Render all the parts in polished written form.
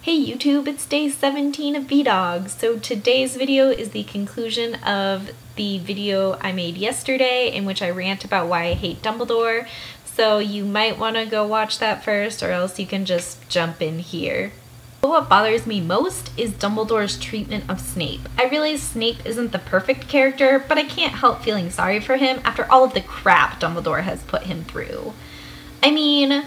Hey YouTube, it's day 17 of vedaug. So today's video is the conclusion of the video I made yesterday in which I rant about why I hate Dumbledore. So you might want to go watch that first, or else you can just jump in here. But what bothers me most is Dumbledore's treatment of Snape. I realize Snape isn't the perfect character, but I can't help feeling sorry for him after all of the crap Dumbledore has put him through. I mean,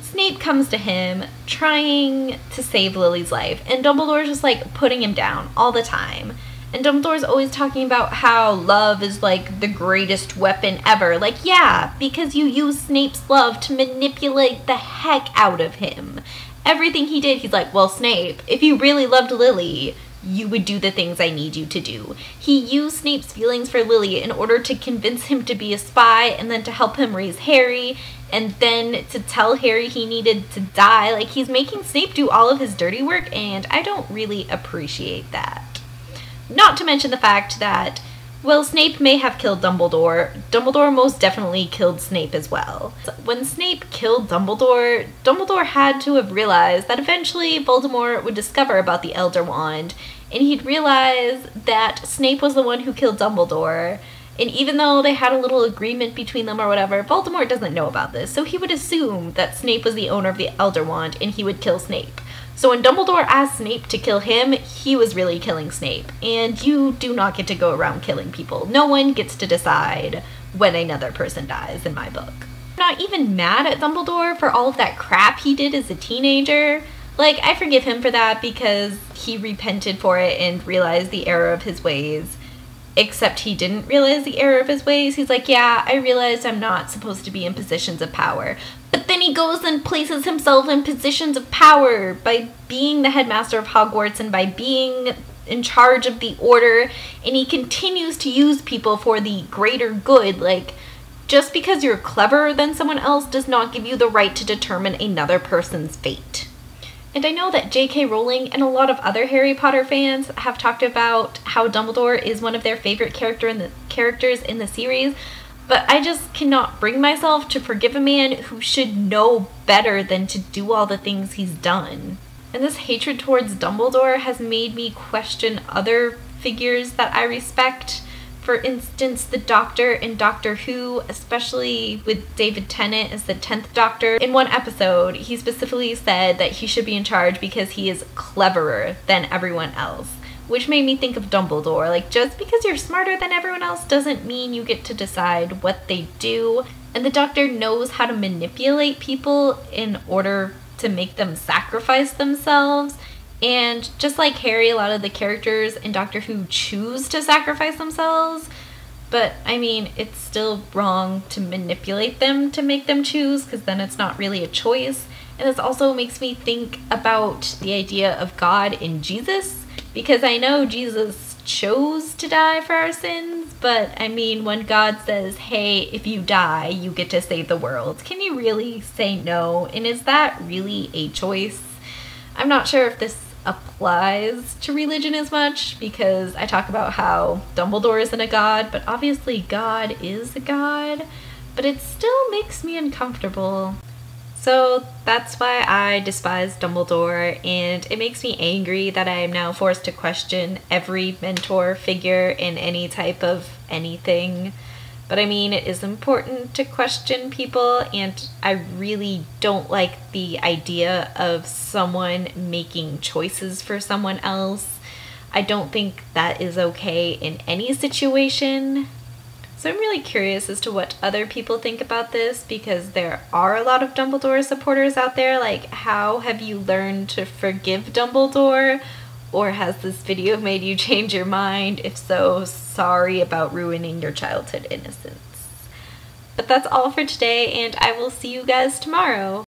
Snape comes to him trying to save Lily's life, and Dumbledore's just like putting him down all the time. And Dumbledore's always talking about how love is like the greatest weapon ever. Like, yeah, because you use Snape's love to manipulate the heck out of him. Everything he did, he's like, well, Snape, if you really loved Lily, you would do the things I need you to do. He used Snape's feelings for Lily in order to convince him to be a spy, and then to help him raise Harry, and then to tell Harry he needed to die. Like, he's making Snape do all of his dirty work, and I don't really appreciate that. Not to mention the fact that, well, Snape may have killed Dumbledore. Dumbledore most definitely killed Snape as well. When Snape killed Dumbledore, Dumbledore had to have realized that eventually Voldemort would discover about the Elder Wand, and he'd realize that Snape was the one who killed Dumbledore. And even though they had a little agreement between them or whatever, Voldemort doesn't know about this, so he would assume that Snape was the owner of the Elder Wand and he would kill Snape. So when Dumbledore asked Snape to kill him, he was really killing Snape. And you do not get to go around killing people. No one gets to decide when another person dies, in my book. I'm not even mad at Dumbledore for all of that crap he did as a teenager. Like, I forgive him for that because he repented for it and realized the error of his ways. Except he didn't realize the error of his ways. He's like, yeah, I realized I'm not supposed to be in positions of power. But then he goes and places himself in positions of power by being the headmaster of Hogwarts and by being in charge of the Order. And he continues to use people for the greater good. Like, just because you're cleverer than someone else does not give you the right to determine another person's fate. And I know that J.K. Rowling and a lot of other Harry Potter fans have talked about how Dumbledore is one of their favorite characters in the series, but I just cannot bring myself to forgive a man who should know better than to do all the things he's done. And this hatred towards Dumbledore has made me question other figures that I respect. For instance, the Doctor in Doctor Who, especially with David Tennant as the 10th Doctor. In one episode, he specifically said that he should be in charge because he is cleverer than everyone else, which made me think of Dumbledore. Like, just because you're smarter than everyone else doesn't mean you get to decide what they do. And the Doctor knows how to manipulate people in order to make them sacrifice themselves. And just like Harry, a lot of the characters in Doctor Who choose to sacrifice themselves, but I mean, it's still wrong to manipulate them to make them choose, because then it's not really a choice. And this also makes me think about the idea of God in Jesus, because I know Jesus chose to die for our sins, but I mean, when God says, hey, if you die, you get to save the world, can you really say no? And is that really a choice? I'm not sure if this applies to religion as much, because I talk about how Dumbledore isn't a god, but obviously God is a god, but it still makes me uncomfortable. So that's why I despise Dumbledore, and it makes me angry that I am now forced to question every mentor figure in any type of anything. But I mean, it is important to question people, and I really don't like the idea of someone making choices for someone else. I don't think that is okay in any situation. So I'm really curious as to what other people think about this, because there are a lot of Dumbledore supporters out there. Like, how have you learned to forgive Dumbledore? Or has this video made you change your mind? If so, sorry about ruining your childhood innocence. But that's all for today, and I will see you guys tomorrow.